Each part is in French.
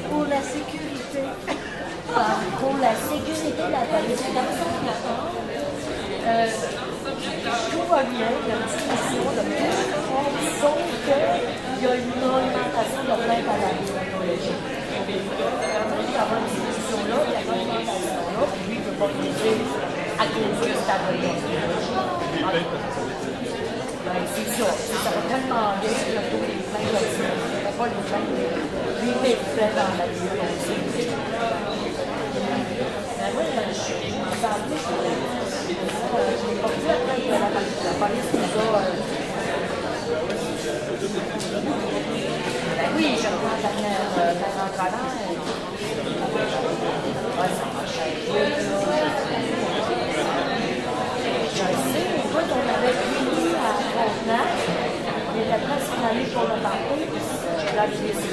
Pour la sécurité. Pour la sécurité de la police, tout va bien, il y a une discussion de sauf qu'il y a une augmentation de plainte à la biologie. Ça va une discussion-là, il y a une augmentation-là, puis lui, il ne peut pas aider à cause de sa biologie. C'est ça, ça va tellement bien que le taux des plaintes là-dessus, il ne va pas les plaintes, lui, il est fait dans la biologie. Mais moi, je m'en sens plus. Je n'ai pas vu après que la police nous a... Ben oui, je prends ta mère en colère. Ouais, ça marche. Je sais, écoute, on avait fini à Frontenac. Il était presque allé pour le parcours, puis j'ai là décidé.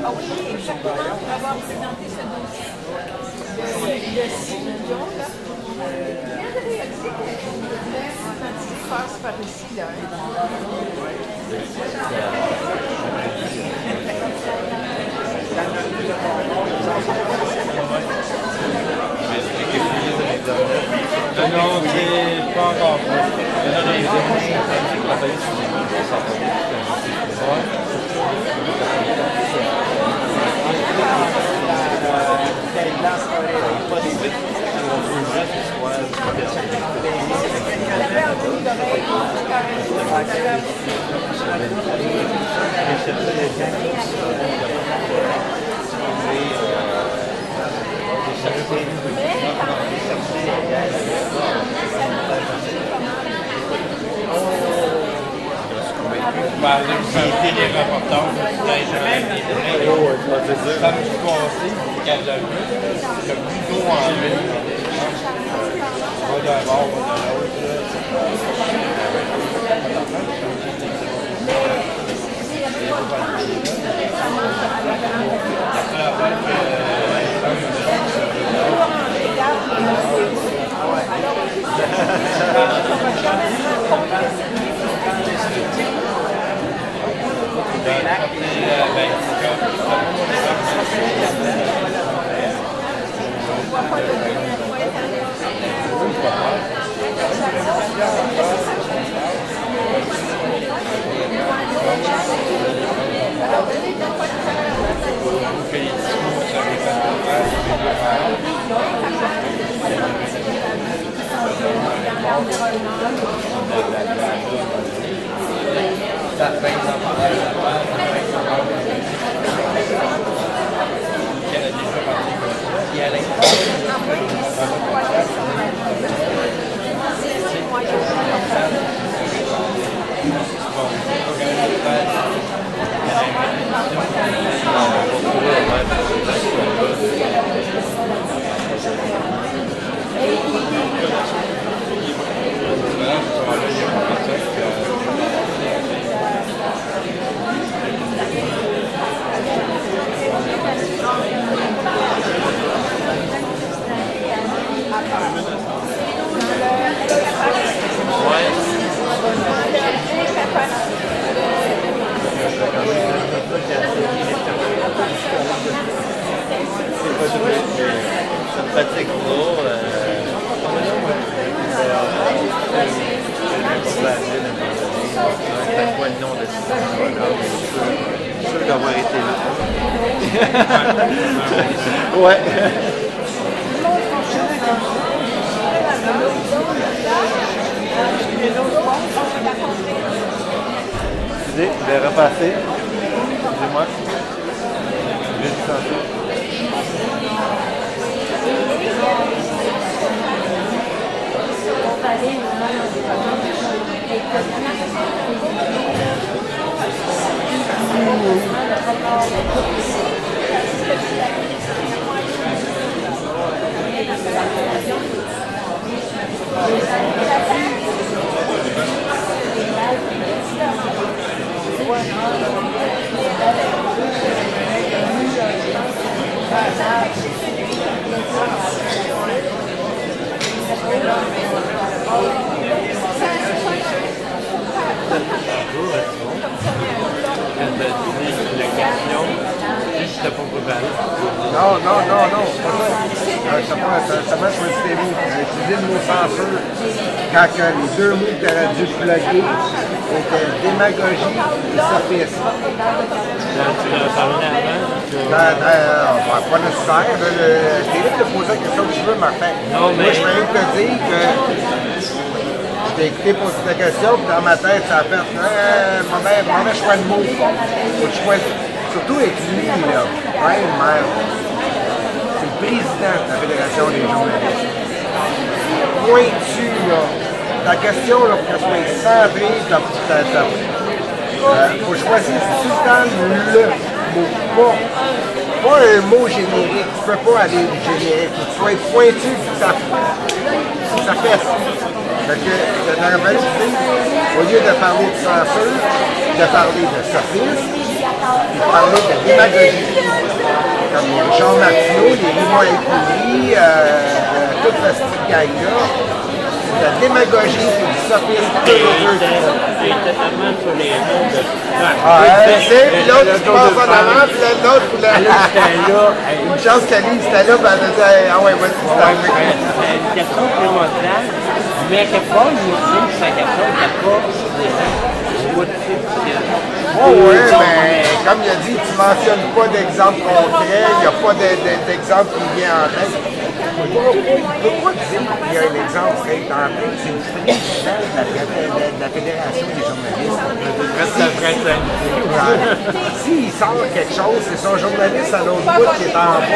Ah oui, exactement, pour avoir présenté ce dossier. Le 6 millions, là. Il vient de réaliser qu'on voulait passe par ici, là. Non, c'est pas encore. Non, non, J'ai été les reportages samedi passé, quand j'ai vu le plus d'eau en ville. Va d'un bord, va de l'autre. Ouais. Je vais repasser. Excusez-moi. Je vais descendre. Non, non, non, non, c'est pas ça. Ça marche sur le mots. J'ai utilisé le mot censure quand les deux mots que tu aurais dû plugger étaient démagogie et sophisme. Tu l'as parlé avant? Pas nécessaire. T'es libre de poser la question que tu veux, Martin. Non, mais... Moi, je peux te dire que je t'ai écouté poser ta question, puis dans ma tête, ça a fait mauvais choix de mots. Faut que je choisisse. Surtout avec lui, là, Brian Miles. C'est le président de la Fédération des journalistes. Pointu, là. Ta question, là, pour qu'elle soit centrée, faut choisir tout le temps le mot. Pas un mot générique. Tu peux pas aller générique. Faut que tu sois pointu sur sa fesse. Fait que, dans la au lieu de parler de censure, de parler de sophisme, puis de parler de démagogie. Comme Jean Martineau, les Rimouais Écuries, toute la petite gang-là, de la démagogie et du sophisme. J'ai totalement sur les mots de... Puis l'autre qui passe en avant, puis l'autre, une chance qu'Ali c'était là, puis elle a dit, ah ouais, vas-y, c'est une question primordiale, mais que pas nous dire que sa question n'était pas sur les gens. bout. Oh oui, mais comme il a dit, tu ne mentionnes pas d'exemple concret, il n'y a pas d'exemple qui vient en tête. Pourquoi dire qu'il y a un exemple qui est en tête? C'est le président de la Fédération des journalistes. S'il sort quelque chose, c'est son journaliste à l'autre bout qui est en bas.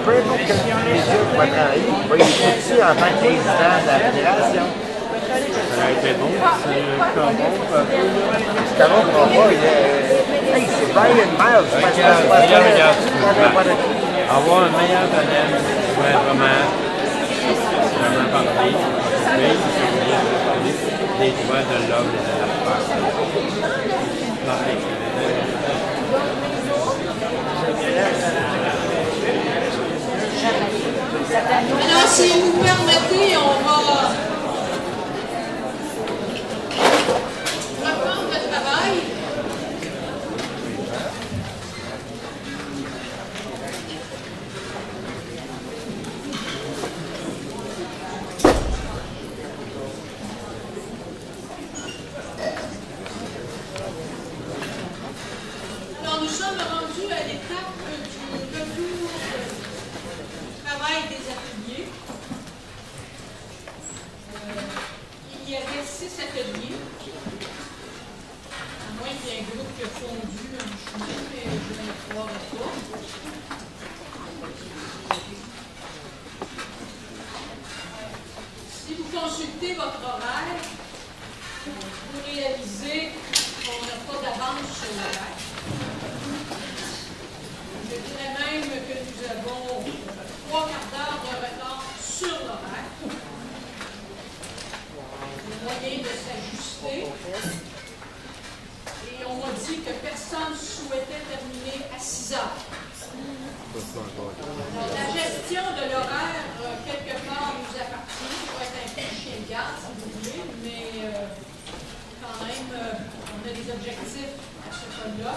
Peu importe quel média qui va travailler, il va y dessus en tant que président de la Fédération. C'est bon, c'est Caron Combat, hey, c'est Brian Miles. Avoir un meilleur panel, ouais, vraiment parler, mais des droits de l'homme et de la femme. Alors, si vous permettez, on va reprendre le travail. Alors, nous sommes rendus à l'étape du retour du travail des ateliers. Il y avait 6 ateliers, à moins qu'il y ait un groupe qui a fondu un chemin, mais je ne le croirais pas. Si vous consultez votre horaire, vous réalisez qu'on n'a pas d'avance sur l'horaire. Je dirais même que nous avons 3 quarts d'heure de retard sur l'horaire. Le moyen de s'ajuster. Et on m'a dit que personne ne souhaitait terminer à 6 heures. Alors, la gestion de l'horaire, quelque part, nous appartient. Il faut être un peu chien de garde, si vous voulez, mais quand même, on a des objectifs à ce cas-là.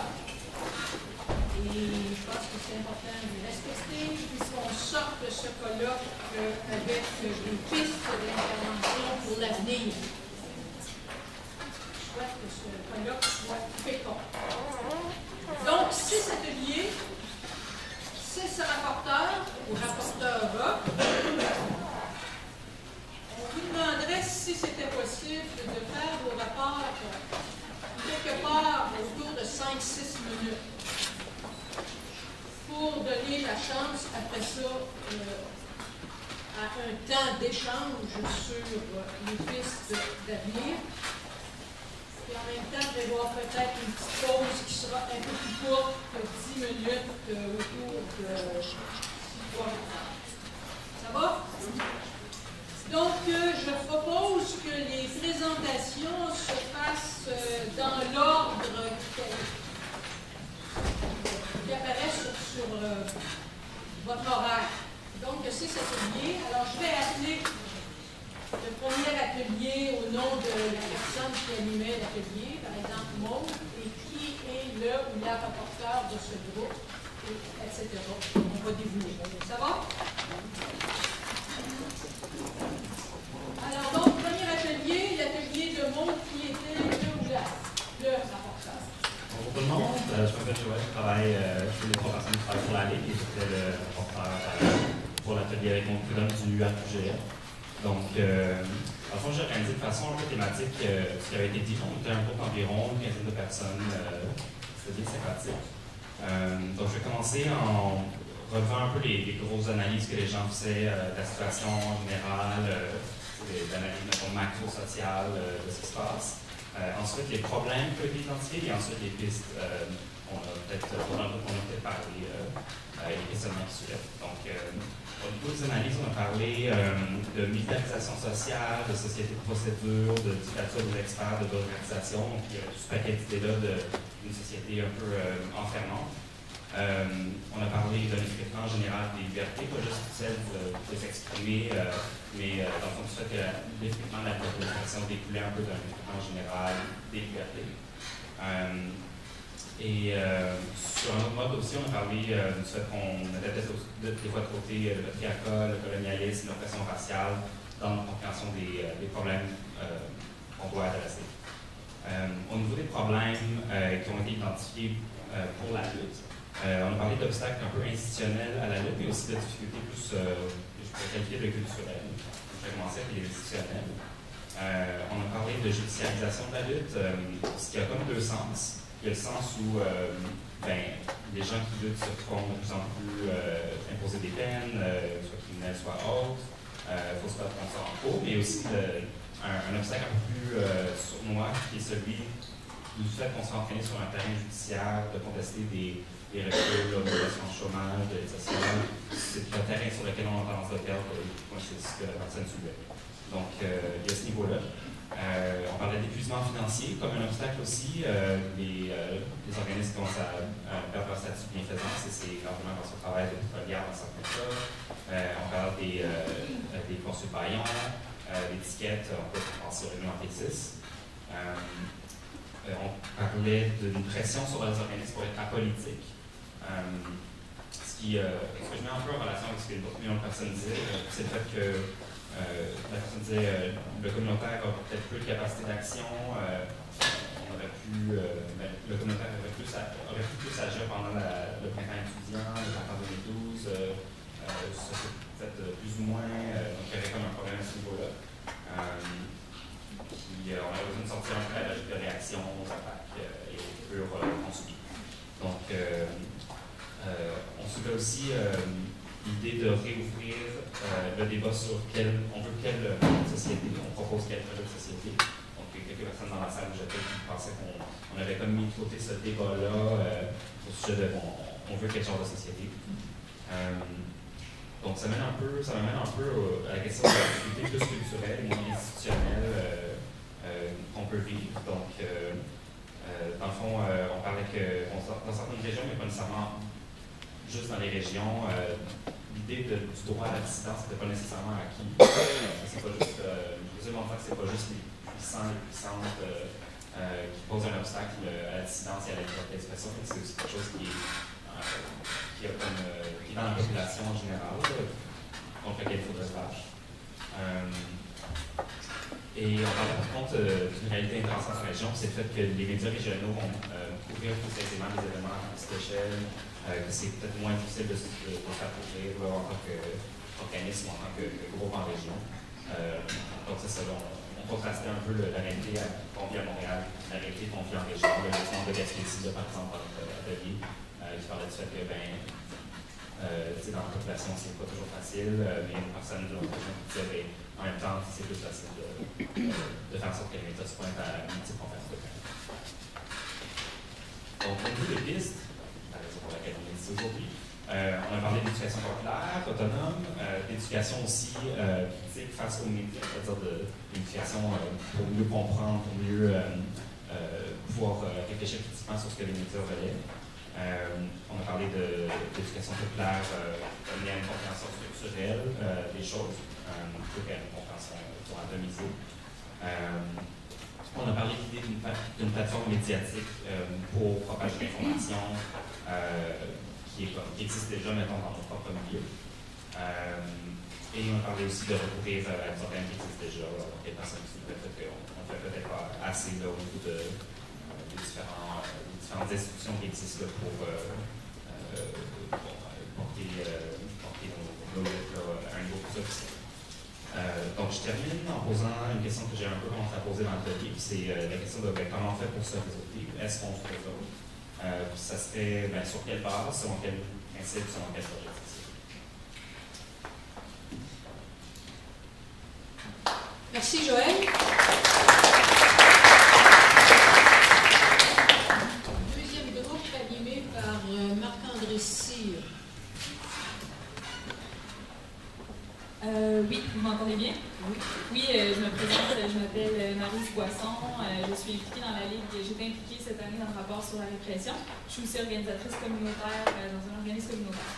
Et je pense que c'est important de les respecter, puisqu'on sort de ce cas-là avec des pistes d'intervention pour l'avenir. Je souhaite que ce cas-là soit fécond. Donc, 6 ateliers, 6 rapporteurs ou rapporteurs. On vous demanderait si c'était possible de faire vos rapports quelque part autour de 5-6 minutes. Pour donner la chance, après ça, à un temps d'échange sur les pistes d'avenir. Et en même temps, je vais voir peut-être une petite pause qui sera un peu plus courte que 10 minutes autour de 3 minutes. Ça va? Donc, je propose que les présentations se fassent dans l'ordre qui apparaît sur votre horaire. Donc, 6 ateliers. Alors, je vais appeler le premier atelier au nom de la personne qui animait l'atelier, par exemple Maud, et qui est le ou la rapporteur de ce groupe, etc. On va dévouer. Ça va? Alors, donc, premier atelier, l'atelier de Maud qui était le ou la rapporteur. Bonjour tout le monde, je m'appelle Joël, je travaille, je suis les 3 personnes qui travaillent pour la Ligue et j'étais le rapporteur pour l'atelier avec mon prud'homme du RQGF. Donc, en fond, j'ai organisé de façon un peu thématique ce qui avait été dit. On était un groupe d'environ une quinzaine de personnes, c'était bien sympathique. Donc, je vais commencer en relevant un peu les grosses analyses que les gens faisaient de la situation générale, des analyses macro-sociales de ce qui se passe. Ensuite, les problèmes qui ont été identifiés et ensuite les pistes. On a peut-être parlé des questionnements qui suivent. Donc, au niveau des analyses, on a parlé de militarisation sociale, de société de procédure, de dictature des experts, de l'organisation. Donc, il y a tout ce paquet d'idées-là d'une société un peu enfermante. On a parlé d'un effritement général des libertés, pas juste celle de s'exprimer, mais dans le fond, du fait que l'effritement de la globalisation découlait un peu d'un effritement général des libertés. Et sur un autre mode aussi, on a parlé du fait qu'on mettait des fois de côté le patriarcat, le colonialisme, l'oppression raciale dans la compréhension des problèmes qu'on doit adresser. Au niveau des problèmes qui ont été identifiés pour la lutte, on a parlé d'obstacles un peu institutionnels à la lutte, mais aussi de difficultés plus, je pourrais qualifier de culturelles. Je vais commencer avec les institutionnels. On a parlé de judiciarisation de la lutte, ce qui a comme deux sens. Il y a le sens où les gens qui luttent se font de plus en plus imposer des peines, soit criminelles, soit autres. Il faut se battre contre ça en cours, mais aussi un obstacle un peu plus sournois qui est celui du fait qu'on s'est entraîné sur un terrain judiciaire, de contester des reculs, l'augmentation du chômage, de l'aide sociale. C'est un terrain sur lequel on a tendance à perdre c'est ce que la personne soulevait. Donc, il y a ce niveau-là. On parlait d'épuisement financier comme un obstacle aussi. Les organismes commencent à perdre leur statut de bienfaisance et c'est largement grâce au travail de pétrolière dans certains cas. On parle des consuls paillons, l'étiquette, on peut penser au règlement P6. On parlait d'une pression sur les organismes pour être apolitiques. Ce que je mets un peu en relation avec ce que d'autres millions de personnes disaient, c'est le fait que la personne disait le communautaire a peut-être plus de capacité d'action, le communautaire aurait pu plus agir pendant le printemps étudiant, le printemps 2012, ça s'est fait plus ou moins, donc il y avait comme un problème à ce niveau-là. On a besoin de sortir un peu à la logique de réaction aux attaques et pur consumé. Donc, on soulevait aussi l'idée de réouvrir le débat sur on veut quelle société, on propose quelle société. Donc, il y a quelques personnes dans la salle où j'étais qui pensaient qu'on avait comme mis de côté ce débat-là au sujet de on veut quel genre de société. Donc, ça m'amène un peu à la question de la difficulté plus culturelle et moins institutionnelle qu'on peut vivre. Donc, dans le fond, on parlait que dans certaines régions, mais pas nécessairement juste dans les régions, l'idée du droit à la dissidence n'était pas nécessairement acquis. C'est pas juste, je veux dire, que c'est pas juste les puissants, les puissantes qui posent un obstacle à la dissidence et à la liberté d'expression, mais c'est aussi quelque chose qui est dans la population en général, contre laquelle il faudrait se battre. Et on parlait par contre d'une réalité intéressante en région, c'est le fait que les médias régionaux vont couvrir plus aisément des événements à petite échelle, que c'est peut-être moins difficile de faire couvrir en tant qu'organisme, en tant que groupe en région. Donc c'est ça, on contrastait un peu la réalité qu'on vit à Montréal, la réalité qu'on vit en région, le nombre de Gaspésie, par exemple, dans notre atelier, qui parlait du fait que dans la population, c'est pas toujours facile, mais une personne de notre région qui disait en même temps, c'est plus facile de faire en sorte que les méthodes se pointent à multi-conférences de terrain. Donc, au niveau des pistes, la raison pour laquelle on est ici aujourd'hui, on a parlé d'éducation populaire, autonome, d'éducation aussi critique face aux médias, c'est-à-dire d'éducation pour mieux comprendre, pour mieux pouvoir réfléchir critiquement sur ce que les médias relaient. On a parlé d'éducation populaire liée à une compréhension structurelle des choses, plutôt qu'à une compréhension atomisée. On a parlé de l'idée d'une plateforme médiatique pour propager l'information qui existe déjà, mettons, dans notre propre milieu. Et on a parlé aussi de recourir à des organes qui existent déjà, des personnes qui nous fait qu'on ne fait peut-être pas assez au niveau des différentes institutions qui existent pour porter nos luttes à un niveau plus officiel. Donc, je termine en posant une question que j'ai un peu commencé à poser dans l'atelier, c'est la question de comment on fait pour se réseauter, est-ce qu'on se réseaute? Ça serait sur quelle base, selon quel principe, selon quel projet? Merci Joël. Deuxième groupe animé par Marc-André Cyr. Oui, vous m'entendez bien? Oui, je me présente, je m'appelle Maryse Boisson, je suis impliquée dans la Ligue, j'ai été impliquée cette année dans le rapport sur la répression. Je suis aussi organisatrice communautaire dans un organisme communautaire.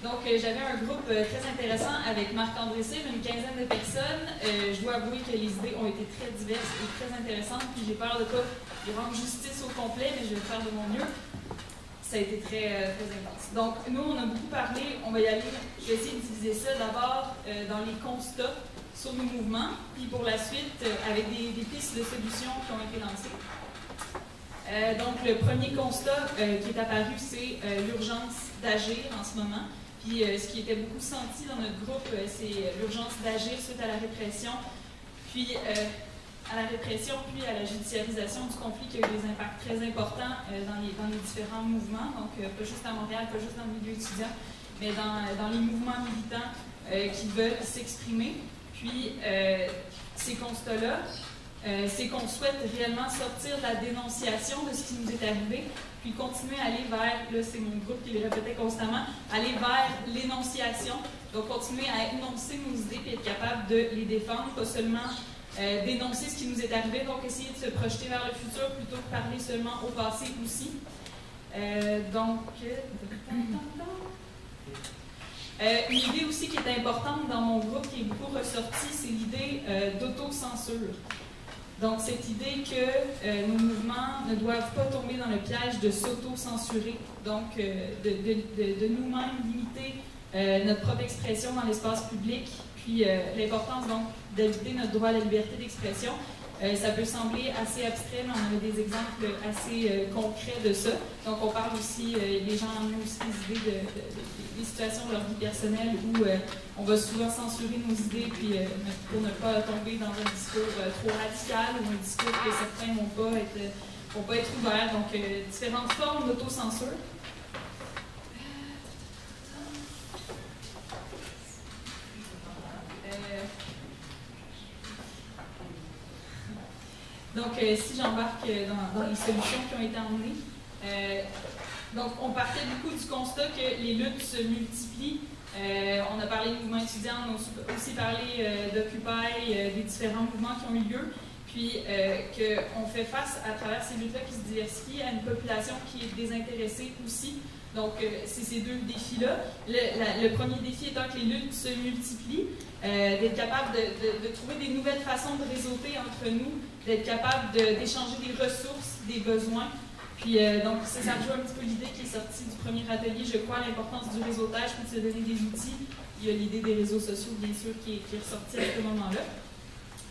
Donc, j'avais un groupe très intéressant avec Marc-André Cyr, une quinzaine de personnes. Je dois avouer que les idées ont été très diverses et très intéressantes, puis j'ai peur de ne pas y rendre justice au complet, mais je vais faire de mon mieux. Ça a été très intense. Donc, nous, on a beaucoup parlé, on va y aller, je vais essayer de diviser ça d'abord dans les constats sur nos mouvements, puis pour la suite, avec des pistes de solutions qui ont été lancées. Donc, le premier constat qui est apparu, c'est l'urgence d'agir en ce moment. Puis, ce qui était beaucoup senti dans notre groupe, c'est l'urgence d'agir suite à la répression, puis à la judiciarisation du conflit qui a eu des impacts très importants dans les différents mouvements. Donc, pas juste à Montréal, pas juste dans le milieu étudiant, mais dans les mouvements militants qui veulent s'exprimer. Puis, ces constats-là, c'est qu'on souhaite réellement sortir de la dénonciation de ce qui nous est arrivé, puis continuer à aller vers, là c'est mon groupe qui le répétait constamment, aller vers l'énonciation, donc continuer à énoncer nos idées et être capable de les défendre, pas seulement dénoncer ce qui nous est arrivé, donc essayer de se projeter vers le futur plutôt que parler seulement au passé aussi. Une idée aussi qui est importante dans mon groupe, qui est beaucoup ressortie, c'est l'idée d'autocensure. Donc, cette idée que nos mouvements ne doivent pas tomber dans le piège de s'auto-censurer, donc de nous-mêmes limiter notre propre expression dans l'espace public, puis l'importance donc d'éviter notre droit à la liberté d'expression. Ça peut sembler assez abstrait, mais on avait des exemples assez concrets de ça. Donc, on parle aussi, les gens ont aussi des idées des situations de leur vie personnelle où on va souvent censurer nos idées puis, pour ne pas tomber dans un discours trop radical ou un discours que certains ne vont pas être ouverts. Donc, différentes formes d'autocensure. Donc, si j'embarque dans les solutions qui ont été emmenées, donc on partait beaucoup du constat que les luttes se multiplient. On a parlé de mouvements étudiants, on a aussi parlé d'Occupy, des différents mouvements qui ont eu lieu, puis qu'on fait face à travers ces luttes-là qui se diversifient à une population qui est désintéressée aussi. Donc, c'est ces deux défis-là. Le premier défi étant que les luttes se multiplient, d'être capable de trouver des nouvelles façons de réseauter entre nous, d'être capable d'échanger des ressources, des besoins. Puis, donc, ça rejoint un petit peu l'idée qui est sortie du premier atelier, je crois, l'importance du réseautage pour se donner des outils. Il y a l'idée des réseaux sociaux, bien sûr, qui est ressortie à ce moment-là.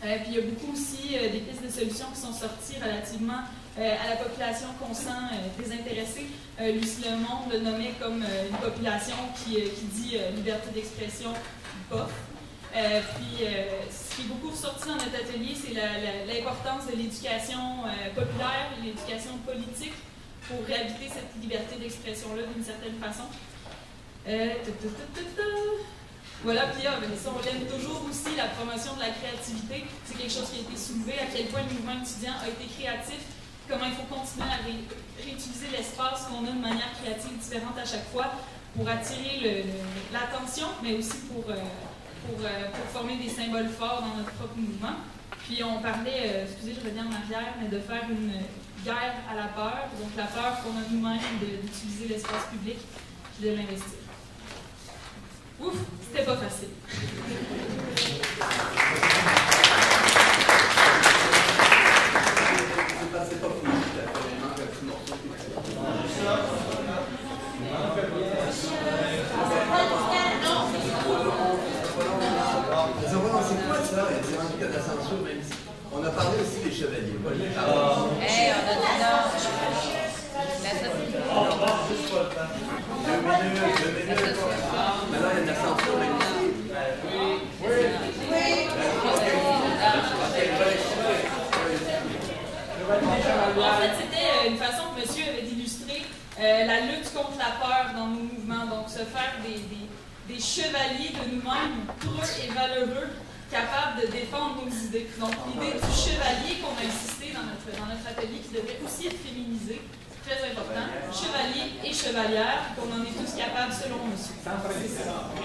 Puis, il y a beaucoup aussi des pistes de solutions qui sont sorties relativement à la population qu'on sent désintéressée. Lucie Lemonde le nommait comme une population qui dit liberté d'expression, bof. Puis, ce qui est beaucoup ressorti dans notre atelier, c'est l'importance de l'éducation populaire, l'éducation politique, pour réhabiliter cette liberté d'expression-là d'une certaine façon. Voilà, puis ça, on aime toujours aussi la promotion de la créativité. C'est quelque chose qui a été soulevé, à quel point le mouvement étudiant a été créatif, comment il faut continuer à réutiliser l'espace qu'on a de manière créative différente à chaque fois pour attirer l'attention, mais aussi pour former des symboles forts dans notre propre mouvement. Puis on parlait, excusez, je reviens en arrière, mais de faire une guerre à la peur, donc la peur qu'on a nous-mêmes d'utiliser l'espace public et de l'investir. Ouf, c'était pas facile. C'est pas fou, il manque un petit morceau. C'est quoi ça? C'est rendu qu'il y a de la censure même ici. On a parlé aussi des chevaliers. On a Deux minutes. Maintenant, il y a de la censure même ici. En fait, c'était une façon que monsieur avait d'illustrer la lutte contre la peur dans nos mouvements. Donc, se faire des chevaliers de nous-mêmes, heureux et valeureux, capables de défendre nos idées. Donc, l'idée du chevalier qu'on a insisté dans notre atelier, qui devrait aussi être féminisé, c'est très important. Chevalier et chevalière, qu'on en est tous capables selon monsieur.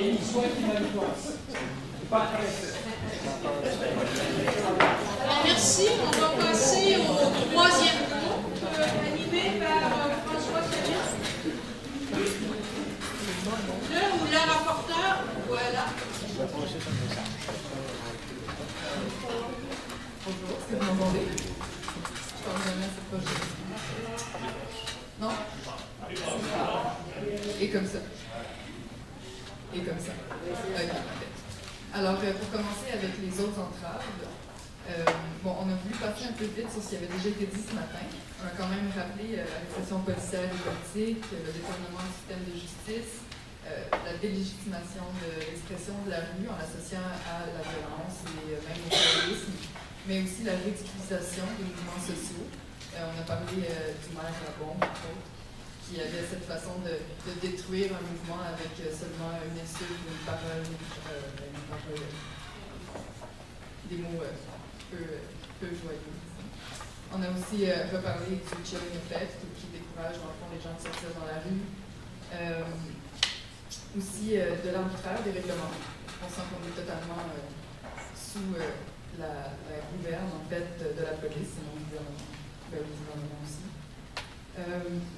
Et il soit qui m'a pas Merci. On va passer au troisième groupe, animé par François Ferris. Le ou la rapporteur, voilà. Bonjour, est-ce que vous m'entendez? Je parle jamais assez proche. Non? Et comme ça. Et comme ça. Ok, parfait. Alors, pour commencer avec les autres entraves, Bon, on a voulu passer un peu vite sur ce qui avait déjà été dit ce matin. On a quand même rappelé la répression policière et politique, le détournement du système de justice, la délégitimation de l'expression de la rue en l'associant à la violence et même au terrorisme, mais aussi la ridiculisation des mouvements sociaux. On a parlé du maire Labon, entre autres, qui avait cette façon de détruire un mouvement avec seulement une insulte ou une parole, des mots peu joyeux. On a aussi reparlé du chilling effect, qui décourage dans le fond les gens de sortir dans la rue. Aussi de l'arbitraire des règlements. On sent qu'on est totalement sous la gouverne en fait de la police et non du gouvernement aussi.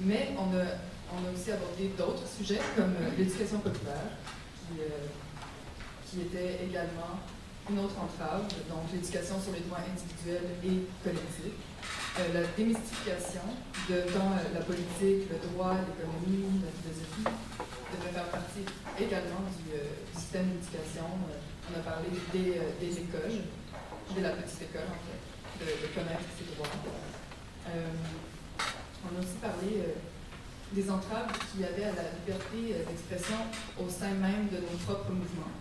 Mais on a aussi abordé d'autres sujets comme l'éducation populaire, qui était également une autre entrave, donc l'éducation sur les droits individuels et collectifs, la démystification de tant la politique, le droit, l'économie, la philosophie, devrait faire partie également du système d'éducation. On a parlé des écoles, de la petite école en fait, de connaître ses droits. On a aussi parlé des entraves qu'il y avait à la liberté d'expression au sein même de nos propres mouvements.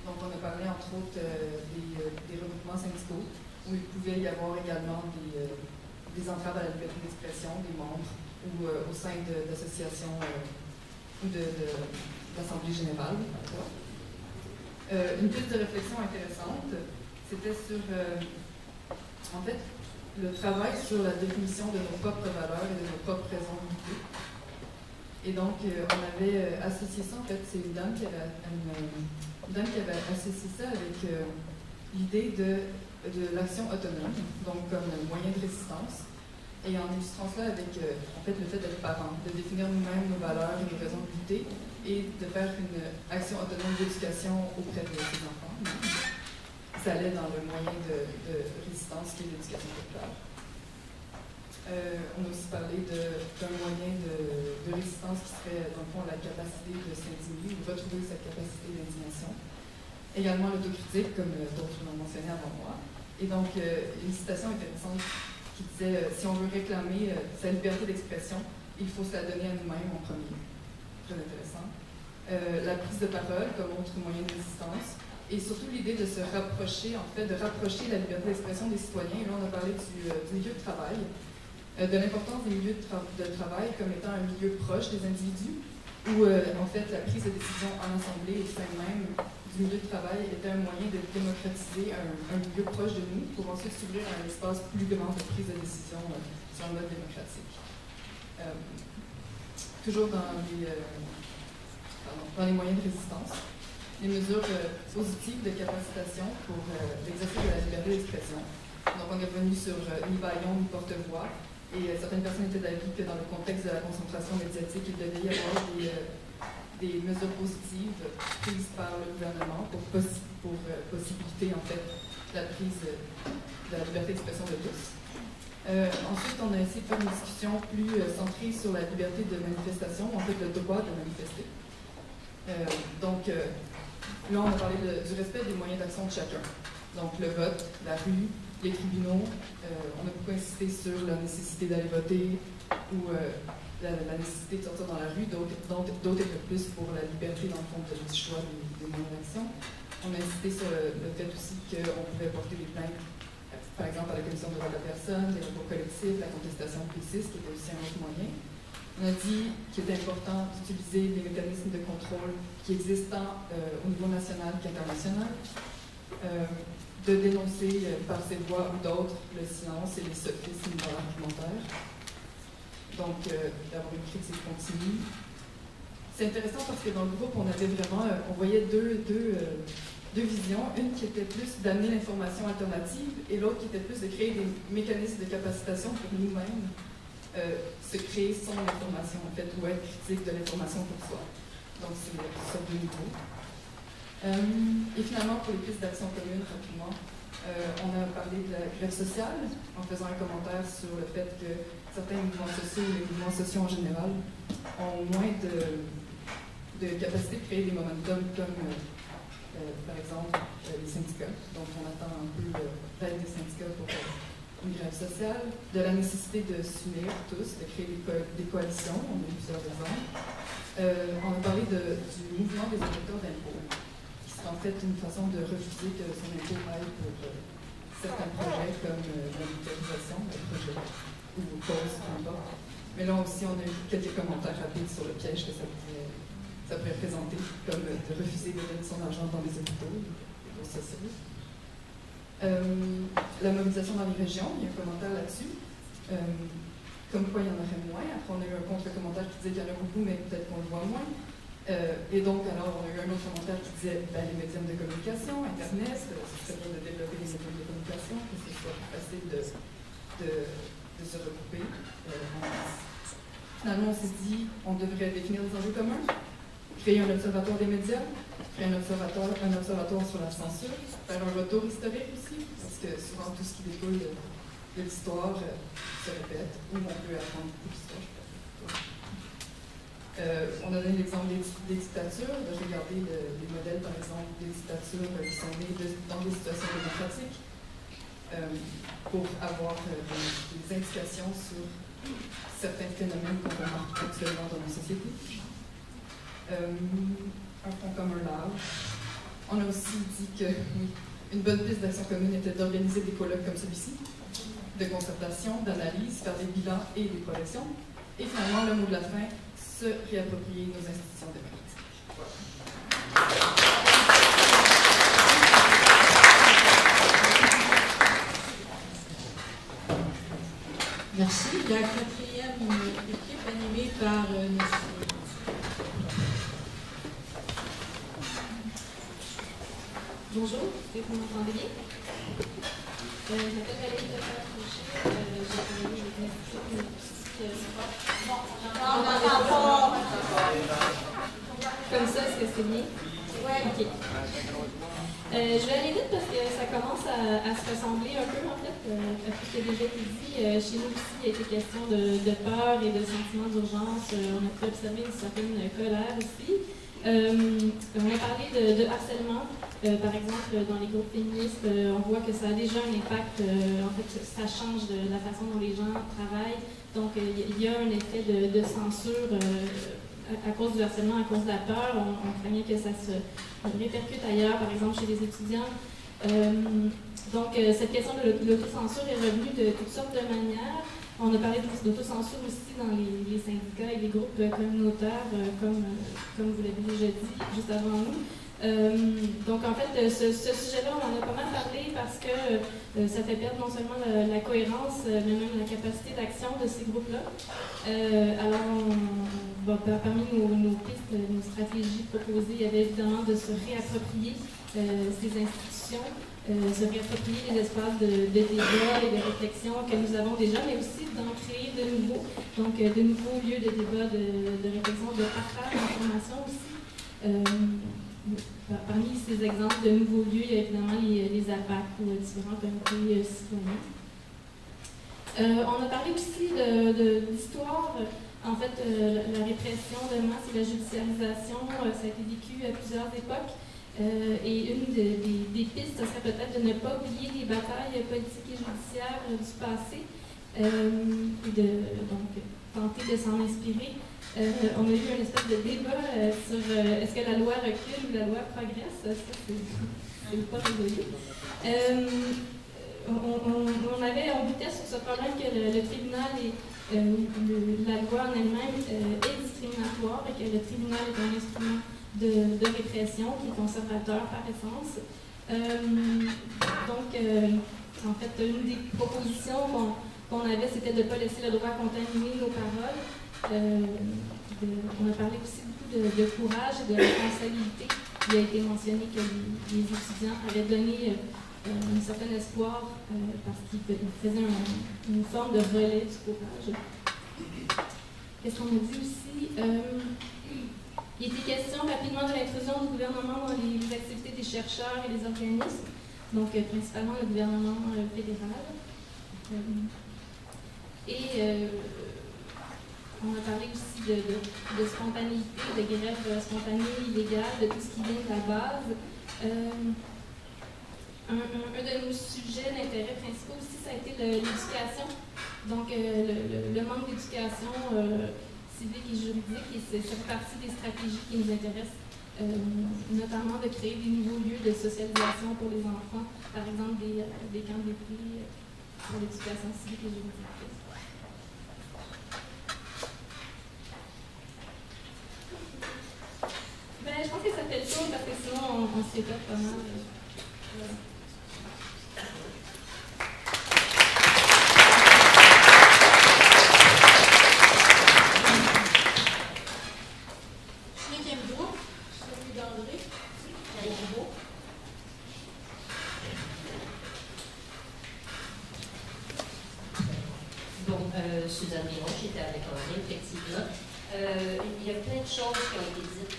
Donc, on a parlé, entre autres, des regroupements syndicaux, où il pouvait y avoir également des entraves à la liberté d'expression des membres, ou au sein d'associations ou d'assemblées générales. Une piste de réflexion intéressante, c'était sur, en fait, le travail sur la définition de nos propres valeurs et de nos propres raisons de lutter. Et donc, on avait associé ça, en fait, c'est une dame qui avait associé ça avec l'idée de l'action autonome, donc comme moyen de résistance, et en illustrant cela avec en fait, le fait d'être parent, de définir nous-mêmes nos valeurs et nos raisons de lutter, et de faire une action autonome d'éducation auprès de ses enfants. Ça allait dans le moyen de résistance qui est l'éducation populaire. On a aussi parlé d'un moyen de résistance qui serait, dans le fond, la capacité de s'indigner, ou retrouver cette capacité d'indignation. Également l'autocritique, comme d'autres l'ont mentionné avant moi. Et donc, une citation intéressante qui disait si on veut réclamer sa liberté d'expression, il faut se la donner à nous-mêmes en premier. Très intéressant. La prise de parole comme autre moyen de résistance. Et surtout l'idée de se rapprocher, en fait, de rapprocher la liberté d'expression des citoyens. Et là, on a parlé du milieu de travail. De l'importance des milieux de travail comme étant un milieu proche des individus, où en fait la prise de décision en assemblée au sein même du milieu de travail était un moyen de démocratiser un milieu proche de nous pour ensuite s'ouvrir à un espace plus grand de prise de décision sur un mode démocratique. Toujours dans les moyens de résistance, les mesures positives de capacitation pour l'exercice de la liberté d'expression. Donc on est revenu sur ni bâillon ni porte-voix. Et certaines personnes étaient d'avis que dans le contexte de la concentration médiatique, il devait y avoir des mesures positives prises par le gouvernement pour possibiliter en fait la prise de la liberté d'expression de tous. Ensuite, on a essayé de faire une discussion plus centrée sur la liberté de manifestation, en fait le droit de manifester. Donc, là, on a parlé du respect des moyens d'action de chacun. Donc, le vote, la rue, les tribunaux, on a beaucoup insisté sur la nécessité d'aller voter ou la nécessité de sortir dans la rue, d'autres étaient plus pour la liberté, dans le fond, du choix des moyens d'action. On a insisté sur le fait aussi qu'on pouvait porter des plaintes, par exemple, à la Commission des droits de la personne, les recours collectifs, la contestation publiciste, qui était aussi un autre moyen. On a dit qu'il était important d'utiliser les mécanismes de contrôle qui existent au niveau national qu'international. De dénoncer par ses voix ou d'autres le silence et les sophismes dans l'argumentaire. Donc, d'avoir une critique continue. C'est intéressant parce que dans le groupe, on avait vraiment, on voyait deux visions. Une qui était plus d'amener l'information alternative et l'autre qui était plus de créer des mécanismes de capacitation pour nous-mêmes se créer son information, en fait, ou être critique de l'information pour soi. Donc, c'est sur deux niveaux. Et finalement, pour les pistes d'action commune, rapidement, on a parlé de la grève sociale en faisant un commentaire sur le fait que certains mouvements sociaux, les mouvements sociaux en général, ont moins de capacité de créer des momentum comme par exemple, les syndicats. Donc, on attend un peu l'aide des syndicats pour une grève sociale, de la nécessité de s'unir tous, de créer des coalitions. On a eu plusieurs exemples. On a parlé du mouvement des inspecteurs d'impôts, qui c'est en fait une façon de refuser que son impôt aille pour certains projets comme la mutualisation, le projet ou cause, peu importe. Mais là aussi, on a eu quelques commentaires rapides sur le piège que ça pourrait présenter, comme de refuser de donner son argent dans les hôpitaux, les choses sociales. La mobilisation dans les régions, il y a un commentaire là-dessus. Comme quoi il y en aurait moins. Après, on a eu un contre-commentaire qui disait qu'il y en a beaucoup, mais peut-être qu'on le voit moins. Et donc, alors, on a eu un autre commentaire qui disait les médiums de communication, Internet, ce serait bien de développer les médiums de communication, que ce soit plus facile de se regrouper. Finalement, on s'est dit on devrait définir des enjeux communs, créer un observatoire des médias, créer un observatoire sur la censure, faire un retour historique aussi, parce que souvent tout ce qui découle de l'histoire se répète, ou on peut apprendre beaucoup d'histoire. On a donné l'exemple des dictatures, de regarder des modèles, par exemple, des dictatures qui sont nées dans des situations démocratiques, pour avoir des indications sur certains phénomènes qu'on remarque actuellement dans nos sociétés. Un front commun large. On a aussi dit qu'une bonne piste d'action commune était d'organiser des colloques comme celui-ci, de concertation, d'analyse, faire des bilans et des projections. Et finalement, le mot de la fin, se réapproprier nos institutions démocratiques. Merci. La quatrième équipe animée par M. Bonjour, est-ce que vous m'entendez bien? Je m'appelle Valérie Lefebvre-Fauché, j'ai travaillé avec l'Institut Bon, on n'entend pas. Comme ça, est-ce que c'est bien? Oui. OK. Je vais aller vite parce que ça commence à se ressembler un peu, en fait, à tout ce qui a déjà été dit. Chez nous aussi, il a été question de peur et de sentiment d'urgence. On a pu observer une certaine colère aussi. On a parlé de harcèlement. Par exemple, dans les groupes féministes, on voit que ça a déjà un impact. En fait, ça change la façon dont les gens travaillent. Donc, il y a un effet de censure à cause du harcèlement, à cause de la peur. On craignait que ça se répercute ailleurs, par exemple chez les étudiants. Donc, cette question de l'autocensure est revenue de toutes sortes de manières. On a parlé d'autocensure aussi dans les syndicats et les groupes communautaires, comme vous l'avez déjà dit juste avant nous. Donc, en fait, ce sujet-là, on en a pas mal parlé parce que ça fait perdre non seulement la cohérence, mais même la capacité d'action de ces groupes-là. Alors, parmi nos pistes, nos stratégies proposées, il y avait évidemment de se réapproprier ces institutions, se réapproprier les espaces de débat et de réflexion que nous avons déjà, mais aussi d'en créer de nouveaux, donc de nouveaux lieux de débat, de réflexion, de partage d'informations aussi. Parmi ces exemples de nouveaux lieux, il y a évidemment les APAC ou différents comités citoyens. On a parlé aussi d'histoire. En fait, la répression de masse et la judiciarisation, ça a été vécu à plusieurs époques. Et une des pistes, ce serait peut-être de ne pas oublier les batailles politiques et judiciaires du passé, et donc tenter de s'en inspirer. On a eu une espèce de débat sur est-ce que la loi recule ou la loi progresse. Ça, c'est pas résolu. On butait sur ce problème que le tribunal et la loi en elle-même est discriminatoire et que le tribunal est un instrument de répression qui est conservateur par essence. Donc, en fait, une des propositions qu'on avait, c'était de ne pas laisser le droit contaminer nos paroles. On a parlé aussi beaucoup de courage et de responsabilité. Il a été mentionné que les étudiants avaient donné un certain espoir parce qu'ils faisaient une forme de relais du courage. Qu'est-ce qu'on a dit aussi? Il était question rapidement de l'intrusion du gouvernement dans les activités des chercheurs et des organismes, donc principalement le gouvernement fédéral. On a parlé aussi de spontanéité, de grève spontanée, illégale, de tout ce qui vient de la base. Un de nos sujets d'intérêt principaux aussi, ça a été l'éducation. Donc, le manque d'éducation civique et juridique, et ça fait partie des stratégies qui nous intéressent, notamment de créer des nouveaux lieux de socialisation pour les enfants, par exemple des camps d'été pour l'éducation civique et juridique. Ben, je pense que ça fait le tour parce que sinon on se répète pas mal. Voilà. 5e groupe, celui d'André. Bon, Suzanne Miron, j'étais avec André, effectivement. Il y a plein de choses qui ont été dites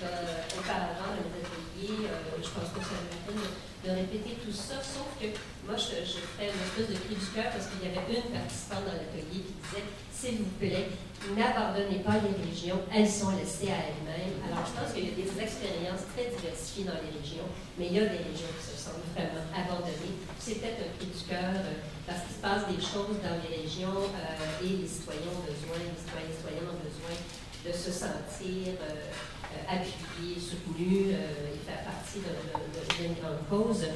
auparavant dans les ateliers. Je pense que ça vaut la peine de répéter tout ça, sauf que moi, je ferais une espèce de cri du cœur parce qu'il y avait une participante dans l'atelier qui disait « S'il vous plaît, n'abandonnez pas les régions, elles sont laissées à elles-mêmes. » Alors, je pense qu'il y a des expériences très diversifiées dans les régions, mais il y a des régions qui se sentent vraiment abandonnées. C'est peut-être un cri du cœur parce qu'il se passe des choses dans les régions et les citoyens ont besoin, les citoyennes ont besoin de se sentir appuyés, soutenus et faire partie d'une grande cause.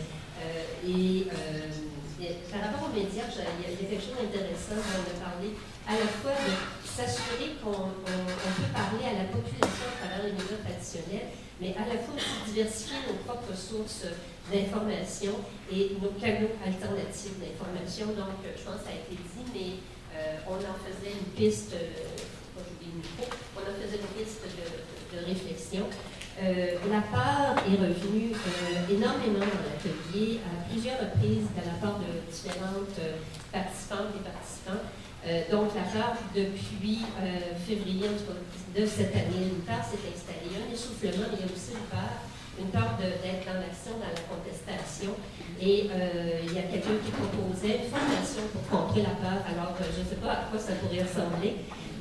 Par rapport aux médias, il y a quelque chose d'intéressant de parler à la fois de s'assurer qu'on peut parler à la population à travers les médias traditionnels, mais à la fois aussi diversifier nos propres sources d'information et nos canaux alternatifs d'information. Donc, je pense que ça a été dit, mais on en faisait une piste. On en faisait une piste de réflexion. La peur est revenue énormément dans l'atelier à plusieurs reprises de la part de différentes participantes et participants. Donc, la peur, depuis février de cette année, une peur s'est installée, un essoufflement, mais il y a aussi une peur d'être dans l'action, dans la contestation. Et il y a quelqu'un qui proposait une formation pour contrer la peur. Alors, je ne sais pas à quoi ça pourrait ressembler,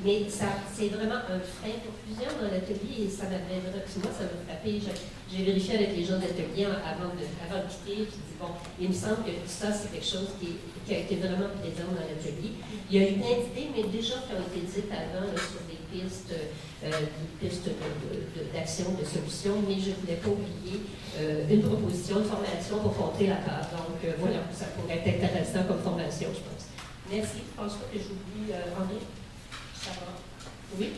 mais c'est vraiment un frein pour plusieurs dans l'atelier et ça m'avait moi, ça m'a frappé. J'ai vérifié avec les gens de l'atelier avant de quitter, puis dit, bon, il me semble que ça, c'est quelque chose qui a été vraiment présent dans l'atelier. Il y a eu plein d'idées, mais déjà qui ont été dites avant là, sur des pistes d'action, de solutions, mais je ne voulais pas oublier une proposition de formation pour contrer la peur. Donc, voilà, ça pourrait être intéressant comme formation, je pense. Merci. Je pense pas que j'oublie André. Ça va? Oui,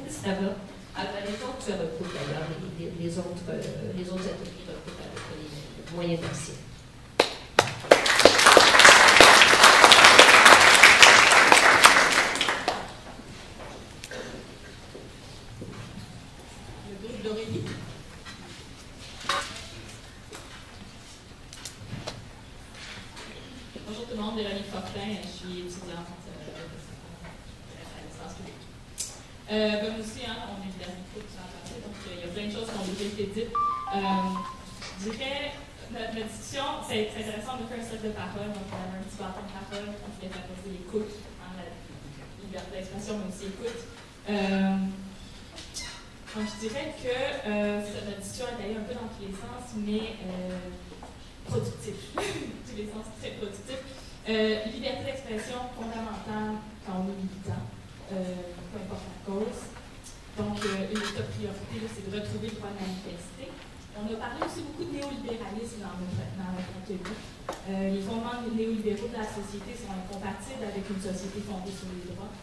ça va. Alors, les autres se recoupent d'ailleurs, les autres ateliers recoupent avec les moyens d'action. Le groupe d'Aurélie. Bonjour tout le monde, Véronique Fortin, je suis étudiante à licence publique. Moi aussi, on est dernier coup sur la partie, donc il y a plein de choses qui ont déjà été dites. Je dirais, notre discussion, c'est intéressant, on a fait un cercle de parole, donc on avait un petit bâton de parole, on voulait favoriser l'écoute, la liberté d'expression, mais aussi écoute. Donc je dirais que notre discussion est allée un peu dans tous les sens, mais productif, tous les sens très productifs. Liberté d'expression fondamentale quand on est militant, peu importe la cause. Donc, une des top priorités, c'est de retrouver le droit de manifester. On a parlé aussi beaucoup de néolibéralisme dans notre atelier. Les fondements néolibéraux de la société sont incompatibles avec une société fondée sur les droits.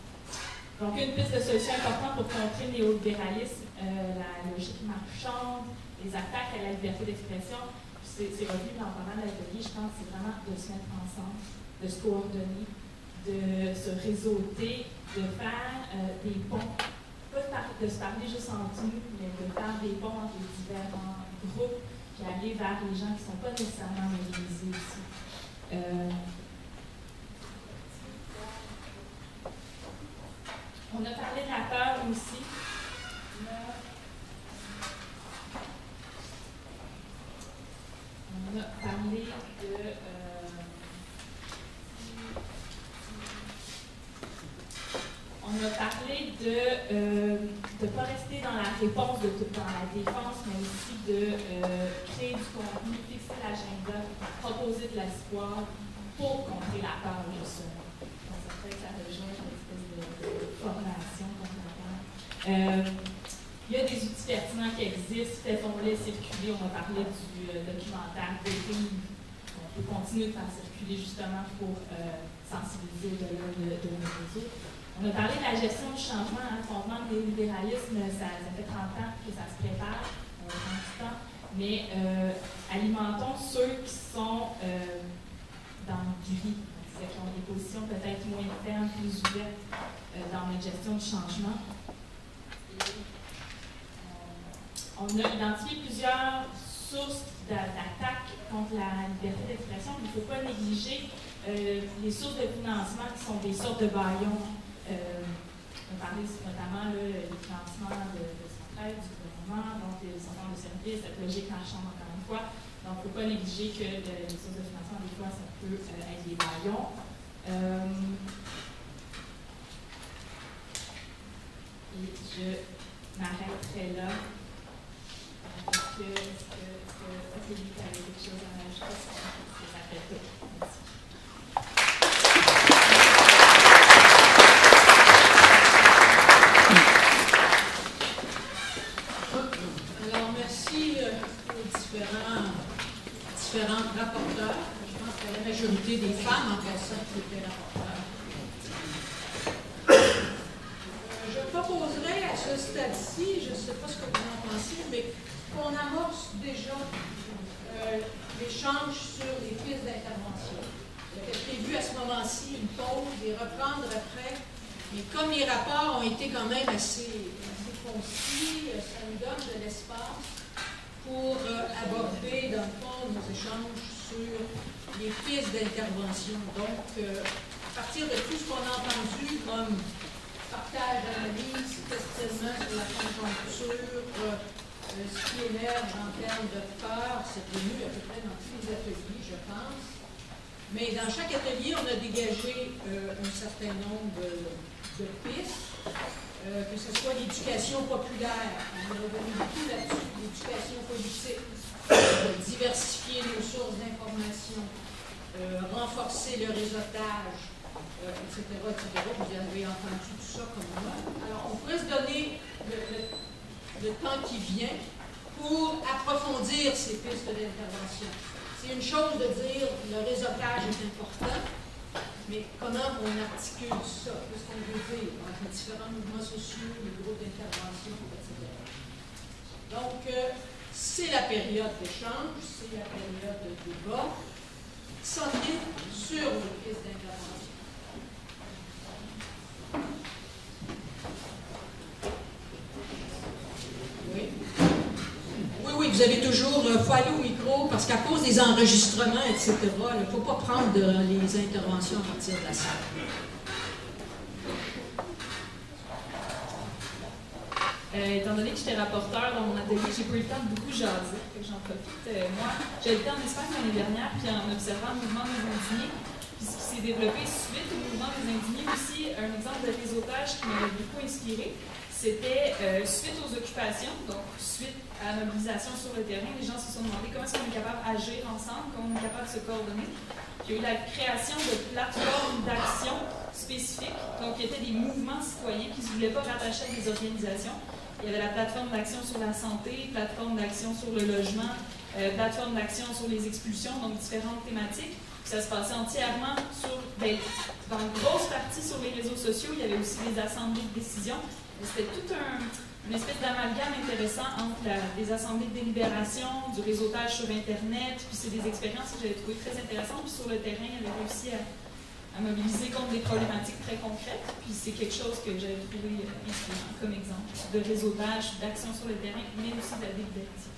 Donc, une piste de solution importante pour contrer le néolibéralisme, la logique marchande, les attaques à la liberté d'expression, c'est revenu dans pas mal d'ateliers, je pense, c'est vraiment de se mettre ensemble, de se coordonner, de se réseauter, de faire des ponts, pas de se parler juste entre nous, mais de faire des ponts entre les différents groupes, puis aller vers les gens qui ne sont pas nécessairement mobilisés aussi. On a parlé de la peur aussi. On a parlé de... on a parlé de ne pas rester dans la réponse dans la défense, mais aussi de créer du contenu, fixer l'agenda, proposer de l'espoir pour contrer la peur, justement. Donc, ça fait que ça rejoint une espèce de formation contre la peur. Il y a des outils pertinents qui existent. Faisons-les circuler. On a parlé du documentaire Dating. On peut continuer de faire circuler justement pour sensibiliser au-delà de nos réseaux. On a parlé de la gestion du changement, fondement des libéralismes, ça fait 30 ans que ça se prépare, on prend du temps, mais alimentons ceux qui sont dans le gris, ceux qui ont des positions peut-être moins fermes, plus ouvertes dans notre gestion du changement. On a identifié plusieurs sources d'attaque contre la liberté d'expression, mais il ne faut pas négliger les sources de financement qui sont des sortes de bâillons. On parlait notamment du financement de Centraide, du gouvernement, donc les centres de services, cette logique en chambre encore une fois. Donc, il ne faut pas négliger que les sources de financement, des fois, ça peut être des bâillons. Et je m'arrêterai là. Est-ce que Philippe avait quelque chose à rajouter? Ça fait tout. Merci. Différents rapporteurs. Je pense que la majorité des femmes en passant qui étaient rapporteurs. Je proposerais à ce stade-ci, je ne sais pas ce que vous en pensez, mais qu'on amorce déjà l'échange sur les pistes d'intervention. Il était prévu à ce moment-ci une pause et reprendre après. Mais comme les rapports ont été quand même assez concis, ça nous donne de l'espace pour aborder, dans le fond, nos échanges sur les pistes d'intervention. Donc, à partir de tout ce qu'on a entendu comme partage d'analyse, questionnement sur la conjoncture, ce qui émerge en termes de peur, c'est venu à peu près dans tous les ateliers, je pense. Mais dans chaque atelier, on a dégagé un certain nombre de pistes. Que ce soit l'éducation populaire, on a revenu beaucoup là-dessus, l'éducation politique, diversifier nos sources d'information, renforcer le réseautage, etc., etc. Vous avez entendu tout ça comme moi. Alors, on pourrait se donner le temps qui vient pour approfondir ces pistes d'intervention. C'est une chose de dire le réseautage est important, mais comment on articule ça? Qu'est-ce qu'on veut dire entre les différents mouvements sociaux, les groupes d'intervention, etc. Donc, c'est la période d'échange, c'est la période de débat, centrée sur les pistes d'intervention. Oui. Oui, vous avez toujours, il faut aller au micro, parce qu'à cause des enregistrements, etc., il ne faut pas prendre les interventions à partir de la salle. Étant donné que j'étais rapporteur dans mon atelier, j'ai pas eu le temps de beaucoup jaser, j'en profite. Moi, j'ai été en Espagne l'année dernière, puis en observant le mouvement des indignés, puis ce qui s'est développé suite au mouvement des indignés aussi, un exemple de réseautage qui m'avait beaucoup inspiré, c'était suite aux occupations, donc suite à la mobilisation sur le terrain, les gens se sont demandé comment est-ce qu'on est capable d'agir ensemble, comment on est capable de se coordonner. Il y a eu la création de plateformes d'action spécifiques, donc il y était des mouvements citoyens qui ne se voulaient pas rattacher à des organisations. Il y avait la plateforme d'action sur la santé, plateforme d'action sur le logement, plateforme d'action sur les expulsions, donc différentes thématiques. Puis ça se passait entièrement dans une grosse partie sur les réseaux sociaux. Il y avait aussi des assemblées de décision. C'était tout une espèce d'amalgame intéressant entre des assemblées de délibération, du réseautage sur Internet, puis c'est des expériences que j'avais trouvées très intéressantes. Puis sur le terrain, il avait réussi à mobiliser contre des problématiques très concrètes. Puis c'est quelque chose que j'avais trouvé inspirant comme exemple de réseautage, d'action sur le terrain, mais aussi de la délibération.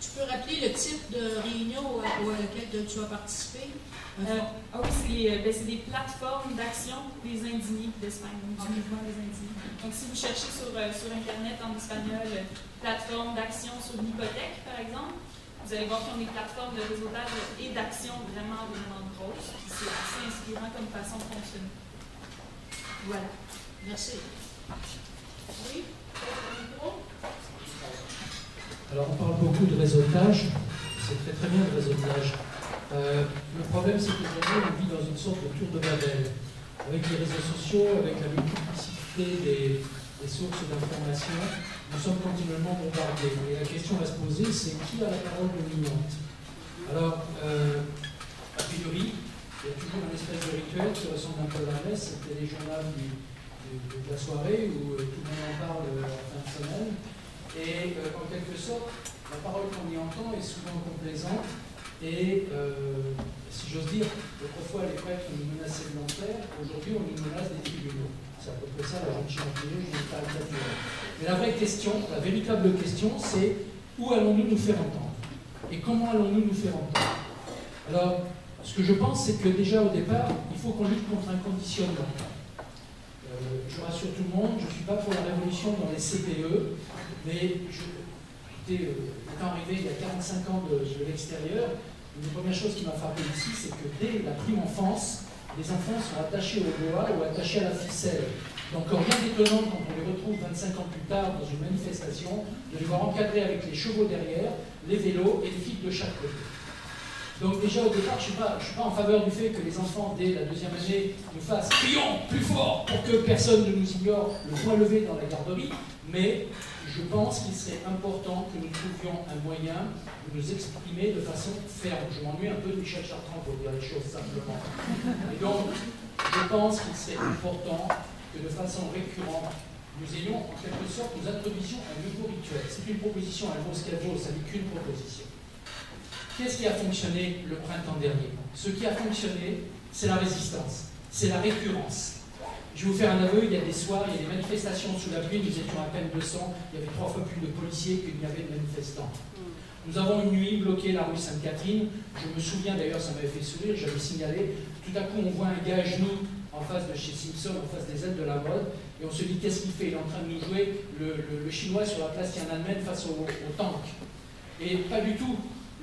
Tu peux rappeler le type de réunion à laquelle tu as participé? Oui, c'est des plateformes d'action des indignés d'Espagne, du mouvement des indignés. Donc, si vous cherchez sur Internet en espagnol, plateforme d'action sur l'hypothèque, par exemple, vous allez voir qu'ils ont des plateformes de réseautage et d'action vraiment grosses. C'est assez inspirant comme façon de fonctionner. Voilà. Merci. Oui? Alors on parle beaucoup de réseautage, c'est très très bien le réseautage. Le problème c'est qu'aujourd'hui on vit dans une sorte de tour de Babel. Avec les réseaux sociaux, avec la multiplicité des sources d'information, nous sommes continuellement bombardés. Et la question à se poser, c'est qui a la parole dominante? Alors, a priori, il y a toujours une espèce de rituel qui ressemble un peu à la messe, c'était les journaux de la soirée où tout le monde en parle en fin de semaine. Et en quelque sorte, la parole qu'on y entend est souvent complaisante. Et si j'ose dire, autrefois les prêtres nous menaçaient de l'enfer, aujourd'hui on nous menace des tribunaux. C'est à peu près ça la gentille employée, je ne vais pas le dire. Mais la vraie question, la véritable question, c'est où allons-nous nous faire entendre? Et comment allons-nous nous faire entendre? Alors, ce que je pense, c'est que déjà au départ, il faut qu'on lutte contre un conditionnement. Je rassure tout le monde, je ne suis pas pour la révolution dans les CPE, mais étant arrivé il y a 45 ans de l'extérieur, une des premières choses qui m'a frappé ici, c'est que dès la prime enfance, les enfants sont attachés au doigt ou attachés à la ficelle. Donc rien d'étonnant quand on les retrouve 25 ans plus tard dans une manifestation, de les voir encadrés avec les chevaux derrière, les vélos et les filles de chaque côté. Donc déjà au départ, je ne suis pas en faveur du fait que les enfants, dès la deuxième année, nous fassent « crions plus fort » pour que personne ne nous ignore le point levé dans la garderie, mais je pense qu'il serait important que nous trouvions un moyen de nous exprimer de façon ferme. Je m'ennuie un peu de Michel Chartrand pour dire les choses simplement. Et donc, je pense qu'il serait important que de façon récurrente, nous ayons en quelque sorte, nous introduisions un nouveau rituel. C'est une proposition, elle vaut ce qu'elle vaut, ça n'est qu'une proposition. Qu'est-ce qui a fonctionné le printemps dernier? Ce qui a fonctionné, c'est la résistance, c'est la récurrence. Je vais vous faire un aveu, il y a des soirs, il y a des manifestations sous la pluie, nous étions à peine 200, il y avait 3 fois plus de policiers qu'il n'y avait de manifestants. Nous avons une nuit bloqué la rue Sainte-Catherine, je me souviens d'ailleurs, ça m'avait fait sourire, j'avais signalé, tout à coup on voit un gars à genoux en face de chez Simpson, en face des aides de la mode, et on se dit qu'est-ce qu'il fait? Il est en train de nous jouer le chinois sur la place Tiananmen face au tank. Et pas du tout.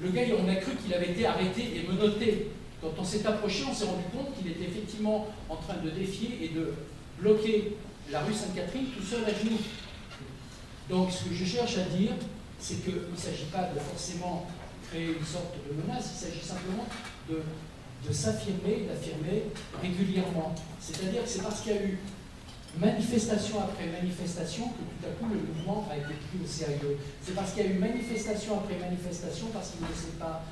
Le gars, on a cru qu'il avait été arrêté et menotté. Quand on s'est approché, on s'est rendu compte qu'il était effectivement en train de défier et de bloquer la rue Sainte-Catherine tout seul à genoux. Donc ce que je cherche à dire, c'est qu'il ne s'agit pas de forcément créer une sorte de menace, il s'agit simplement de s'affirmer, d'affirmer régulièrement. C'est-à-dire que c'est parce qu'il y a eu manifestation après manifestation que tout à coup le mouvement a été pris au sérieux. C'est parce qu'il y a eu manifestation après manifestation, parce qu'il ne s'est pas,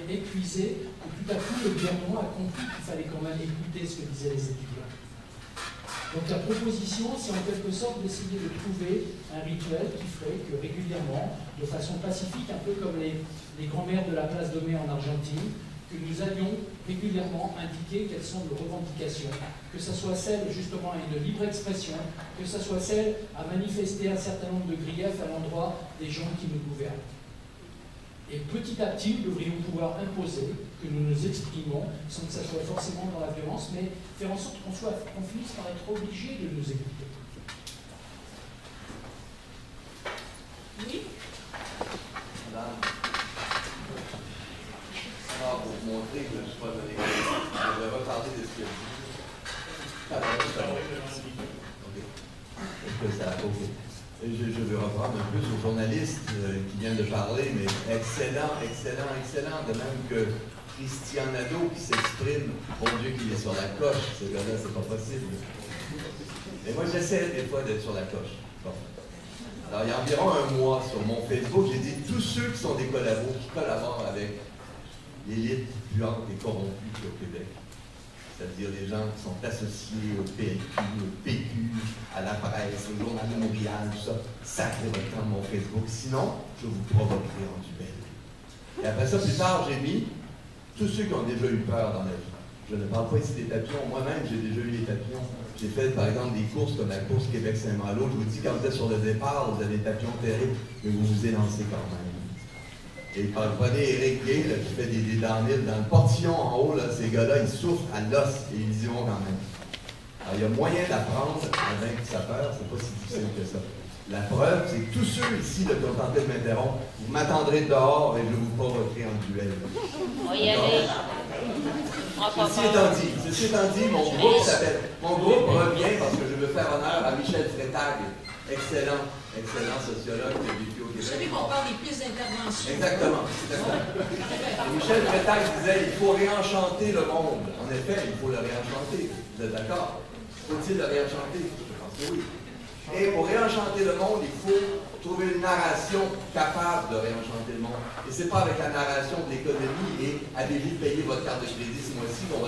épuisé, que tout à coup le gouvernement a compris qu'il fallait quand même écouter ce que disaient les étudiants. Donc la proposition, c'est en quelque sorte d'essayer de trouver un rituel qui ferait que régulièrement, de façon pacifique, un peu comme les grands-mères de la place de Mai en Argentine, que nous allions régulièrement indiquer quelles sont nos revendications, que ce soit celle justement à une libre expression, que ce soit celle à manifester un certain nombre de griefs à l'endroit des gens qui nous gouvernent. Et petit à petit, nous devrions pouvoir imposer que nous nous exprimons, sans que ça soit forcément dans la violence, mais faire en sorte qu'on finisse par être obligé de nous écouter. Oui. Alors, pour vous montrer que je ne suis pas donné, je vais reparler de ce qu'il a dit. Je vais reprendre un peu sur le journaliste qui vient de parler, mais excellent. De même que Christian Nadeau qui s'exprime, mon Dieu qu'il est sur la coche, ce gars-là, c'est pas possible. Mais moi, j'essaie des fois d'être sur la coche. Bon. Alors, il y a environ un mois, sur mon Facebook, j'ai dit tous ceux qui sont des collabos, qui collaborent avec l'élite puante et corrompue au Québec. C'est-à-dire les gens qui sont associés au PLQ, au PQ, à la presse, au Journal de Montréal, tout ça, sacrez votre temps de mon Facebook. Sinon, je vous provoquerai en duel. Et après ça, plus tard, j'ai mis tous ceux qui ont déjà eu peur dans la vie. Je ne parle pas ici des papillons. Moi-même, j'ai déjà eu les papillons. J'ai fait, par exemple, des courses comme la course Québec-Saint-Malo. Je vous dis, quand vous êtes sur le départ, vous avez des papillons terribles, mais vous vous élancez quand même. Et prenez Éric Gay, là, qui fait des downhill dans le portillon en haut, là, ces gars-là, ils souffrent à l'os et ils y vont quand même. Alors, il y a moyen d'apprendre à vaincre sa peur, c'est pas si difficile que ça. La preuve, c'est que tous ceux ici là, qui ont tenté de m'interrompre, vous m'attendrez dehors et je vous provoquerai en duel. On va y aller. Ceci étant dit, mon groupe revient parce que je veux faire honneur à Michel Frétag, excellent sociologue qui a vécu au Québec. Vous savez qu'on parle des pistes d'intervention. Exactement. Et Michel Fretac disait il faut réenchanter le monde. En effet, il faut le réenchanter. Vous êtes d'accord? Faut-il le réenchanter? Je pense que oui. Et pour réenchanter le monde, il faut trouver une narration capable de réenchanter le monde. Et c'est pas avec la narration de l'économie et allez-y payer votre carte de crédit ce mois-ci qu'on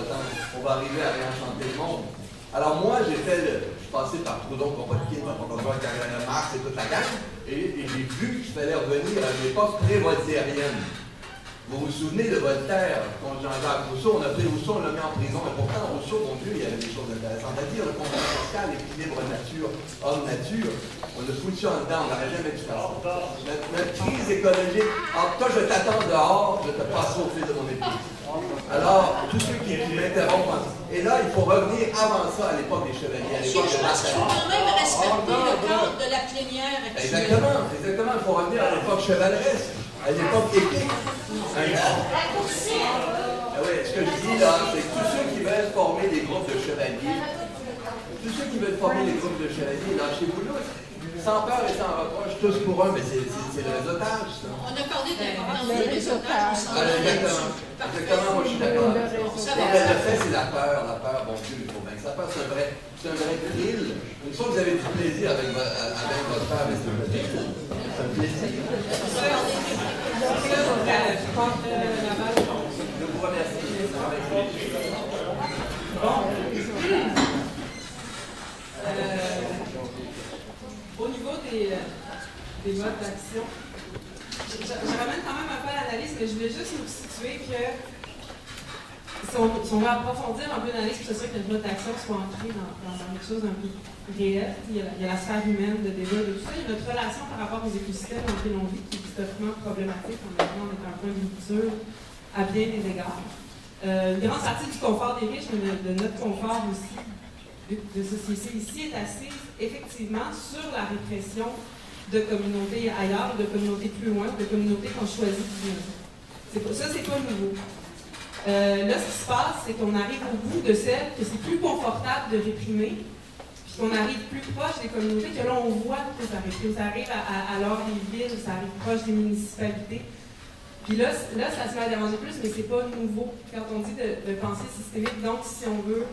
va arriver à réenchanter le monde. Alors moi, je suis passé par Proudhon, Kropotkin, Karl Marx et toute la gang, et j'ai vu qu'il fallait revenir à une époque pré-voltairienne. Vous vous souvenez de Voltaire, quand Jean-Jacques Rousseau, on a pris Rousseau, on l'a mis en prison, et pourtant Rousseau, mon Dieu, il y avait des choses intéressantes à dire, le contrat social, l'équilibre nature, homme-nature, on a foutu en dedans, on n'aurait jamais dû faire ça. Notre crise écologique, alors toi je t'attends dehors, je te passe au fil de mon épouse. Alors, tous ceux qui m'interrompent, et là, il faut revenir avant ça à l'époque des chevaliers, à l'époque de Marcel. Il faut quand même respecter le cadre de la plénière actuelle. Exactement, il faut revenir à l'époque chevaleresque, à l'époque épique. Oui, ce que je dis là, c'est que tous ceux qui veulent former des groupes de chevaliers, lâchez-vous là, sans peur et sans reproche, tous pour un, mais c'est le réseautage, ça. On a parlé de réseautage. Exactement, moi je suis d'accord. Le fait, c'est la peur, bon Dieu, il faut bien que ça passe, c'est un vrai thrill. Une fois que vous avez du plaisir avec votre père, mais c'est un plaisir. Je vous remercie. Au niveau des modes d'action, je ramène quand même un peu à l'analyse, mais je voulais juste nous situer que si on va approfondir un peu l'analyse, c'est sûr que le mode d'action soit ancré dans quelque chose d'un peu réel. Il y a la sphère humaine de débat de tout ça. Il y a notre relation par rapport aux écosystèmes dans lesquels on vit qui est historiquement problématique. On est un point de rupture à bien des égards. Une grande partie du confort des riches, mais de notre confort aussi de société ici est assise effectivement sur la répression de communautés ailleurs, de communautés plus loin, de communautés qu'on choisit d'ignorer. Ça, c'est pas nouveau. Là, ce qui se passe, c'est qu'on arrive au bout de celles que c'est plus confortable de réprimer, puis qu'on arrive plus proche des communautés, que là, on voit que ça réprime. Ça arrive à l'heure des villes, ça arrive proche des municipalités. Puis là, ça se met à déranger plus, mais c'est pas nouveau. Quand on dit de pensée systémique, donc si on veut,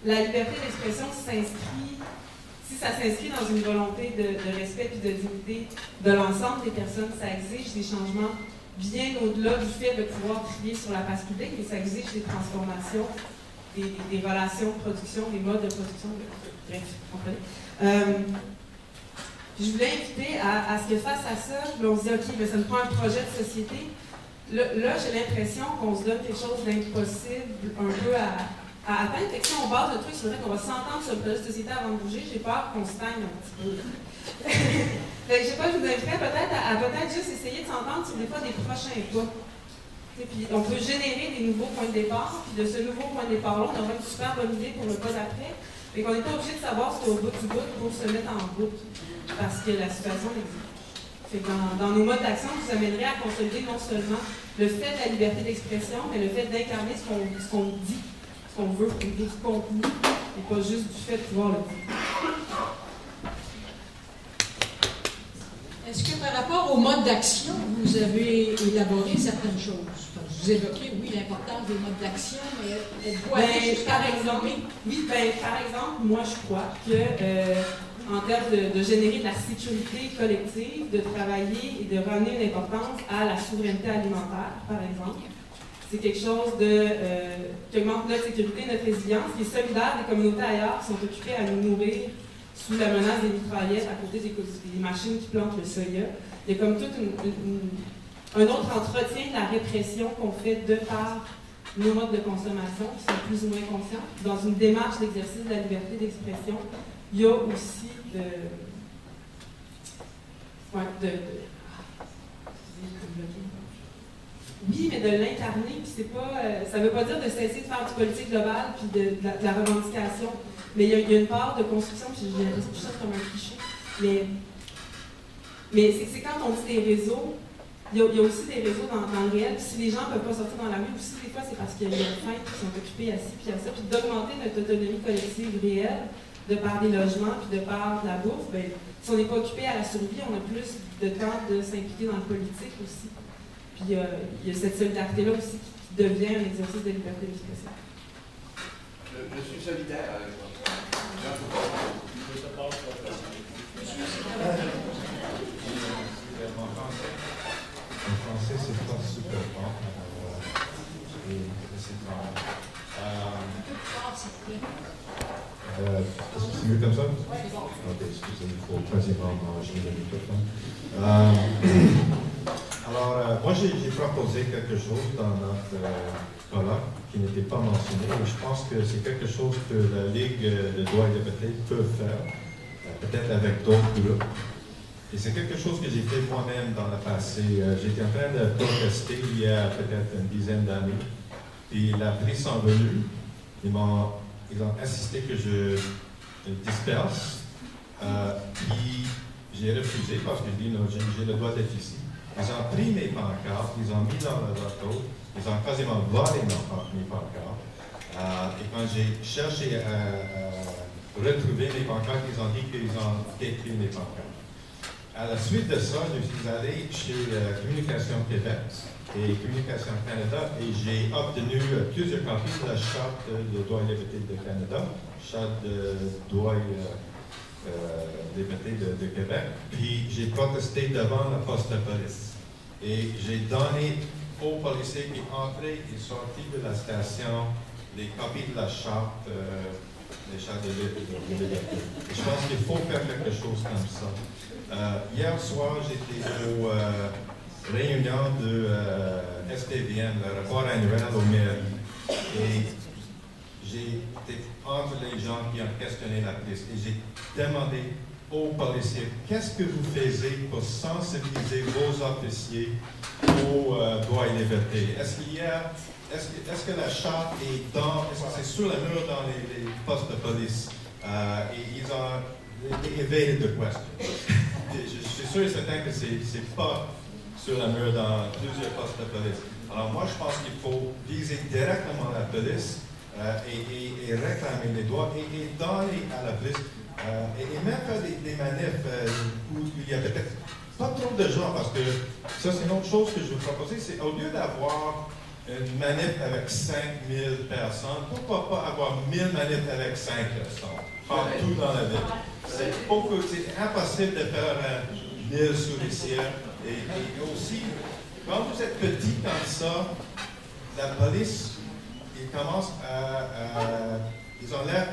la liberté d'expression s'inscrit, si ça s'inscrit dans une volonté de respect et de dignité de l'ensemble des personnes, ça exige des changements bien au-delà du fait de pouvoir trier sur la place publique, mais ça exige des transformations, des relations de production, des modes de production, bref, vous comprenez. Je voulais inviter à ce que face à ça, on se dit, OK, mais ça nous prend un projet de société. Là j'ai l'impression qu'on se donne quelque chose d'impossible un peu à atteindre. Fait que si on base le truc sur le fait qu'on va s'entendre sur le projet de société avant de bouger, j'ai peur qu'on stagne un petit peu. Je sais pas, je vous inviterais peut-être à juste essayer de s'entendre sur des fois des prochains pas. Puis on peut générer des nouveaux points de départ, puis de ce nouveau point de départ-là, on aura une super bonne idée pour le pas d'après, mais qu'on n'est pas obligé de savoir ce qu'il y a au bout du bout pour se mettre en route, parce que la situation existe. Fait que dans nos modes d'action, vous amènerait à consolider non seulement le fait de la liberté d'expression, mais le fait d'incarner ce qu'on dit, ce qu'on veut, au niveau du contenu, et pas juste du fait de pouvoir le dire. Est-ce que par rapport au mode d'action, vous avez élaboré certaines choses? Vous évoquez, oui, l'importance des modes d'action, mais par exemple, moi je crois que en termes de générer de la sécurité collective, de travailler et de ramener une importance à la souveraineté alimentaire, par exemple, c'est quelque chose qui augmente notre sécurité, notre résilience, qui est solidaire des communautés ailleurs qui sont occupées à nous nourrir sous la menace des mitraillettes à côté des machines qui plantent le soya. Il y a comme tout un autre entretien de la répression qu'on fait de par nos modes de consommation qui sont plus ou moins conscients. Dans une démarche d'exercice de la liberté d'expression, il y a aussi oui, mais de l'incarner, puis c'est pas, ça ne veut pas dire de cesser de faire du politique global puis de la revendication, mais il y a une part de construction, puis j'ai l'impression que je comme un cliché, mais c'est quand on dit des réseaux, il y a aussi des réseaux dans le réel, puis si les gens ne peuvent pas sortir dans la rue, aussi des fois c'est parce qu'il y a des fins qui sont occupés à ci puis à ça, puis d'augmenter notre autonomie collective réelle de par des logements, puis de par de la bouffe, ben, si on n'est pas occupé à la survie, on a plus de temps de s'impliquer dans le politique aussi. Puis il y a cette solidarité-là aussi qui devient un exercice de liberté d'expression. Je suis solidaire avec toi. En français, c'est pas super fort. Est-ce que c'est mieux comme ça? Ok, excusez, il faut quasiment manger le microphone. Alors, moi, j'ai proposé quelque chose dans notre colloque qui n'était pas mentionné, et je pense que c'est quelque chose que la Ligue de droit et liberté peut faire, peut-être avec d'autres groupes. Et c'est quelque chose que j'ai fait moi-même dans le passé. J'étais en train de protester il y a peut-être une dizaine d'années, puis la police sont venus, ils ont insisté que je disperse, puis j'ai refusé parce que je dis non, j'ai le droit d'être ici. Ils ont pris mes pancartes, ils ont mis dans le bateau, ils ont quasiment volé mes pancartes. Et quand j'ai cherché à retrouver mes pancartes, ils ont dit qu'ils ont détruit mes pancartes. À la suite de ça, je suis allé chez Communication Québec et Communication Canada et j'ai obtenu plusieurs copies de la Charte de droit et liberté de Canada, Charte de droit et liberté de Québec, puis j'ai protesté devant le poste de police. Et j'ai donné aux policiers qui entraient et sortaient de la station des copies de la Charte, des chartes de liberté. Et je pense qu'il faut faire quelque chose comme ça. Hier soir, j'étais aux réunions de SPVM, le rapport annuel aux mairies. Et j'ai été entre les gens qui ont questionné la police. Et j'ai demandé aux policiers, qu'est-ce que vous faisiez pour sensibiliser vos officiers aux droits et libertés? Est-ce que la charte est est-ce que c'est sur le mur dans les postes de police? Et ils ont evaded the question. Je suis sûr et certain que c'est pas sur le mur dans plusieurs postes de police. Alors moi, je pense qu'il faut viser directement la police et réclamer les droits et donner à la police et même faire des manifs où il y a peut-être pas trop de gens, parce que ça c'est une autre chose que je veux proposer, c'est au lieu d'avoir une manif avec 5000 personnes, pourquoi pas avoir 1000 manifs avec 5 personnes, partout dans la ville. C'est impossible de faire 1000 souricières. Et aussi, quand vous êtes petit comme ça, la police, ils commencent ils ont l'air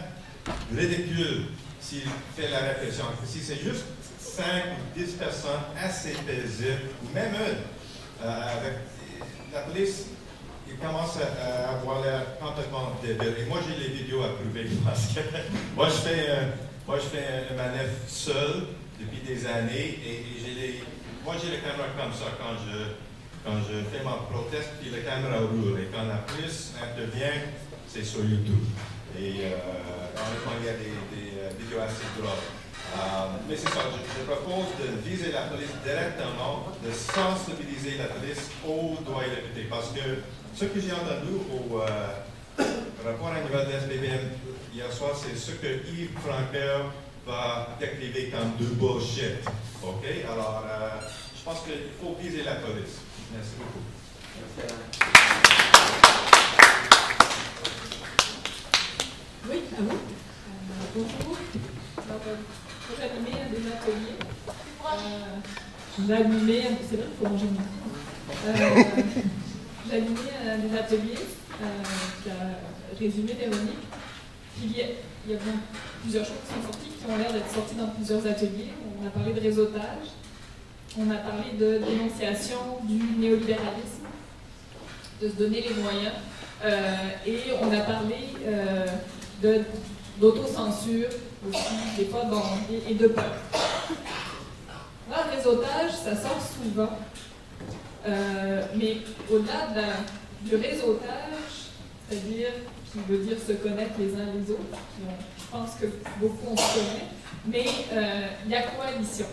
ridicules s'ils font la répression. Si c'est juste 5 ou 10 personnes assez paisibles, ou même une, avec la police, ils commencent à avoir l'air complètement débiles. Et moi, j'ai les vidéos à prouver parce que moi, je fais un manif seul depuis des années et moi, j'ai la caméra comme ça quand je fais ma proteste, puis la caméra roule. Et quand la police intervient, c'est sur YouTube. Et honnêtement, il y a des vidéos assez drôles. Mais c'est ça, je propose de viser la police directement, de sensibiliser la police aux droits et libertés. Parce que ce que j'ai entendu au rapport annuel de SPVM hier soir, c'est ce que Yves Franqueur va décrire comme du bullshit. OK? Alors, je pense qu'il faut viser la police. Merci beaucoup. Oui, à vous. Bonjour. Moi, j'animais des ateliers. C'est vrai qu'il faut manger une J'animais des ateliers qui a résumé Véronique. Puis il y a plusieurs choses qui sont sorties, qui ont l'air d'être sorties dans plusieurs ateliers. On a parlé de réseautage, on a parlé de dénonciation du néolibéralisme, de se donner les moyens, et on a parlé d'autocensure aussi, des fois, et de peur. Là, le réseautage, ça sort souvent, mais au-delà du réseautage, c'est-à-dire qui veut dire se connaître les uns les autres, je pense que beaucoup on se connaît, mais il y a coalition.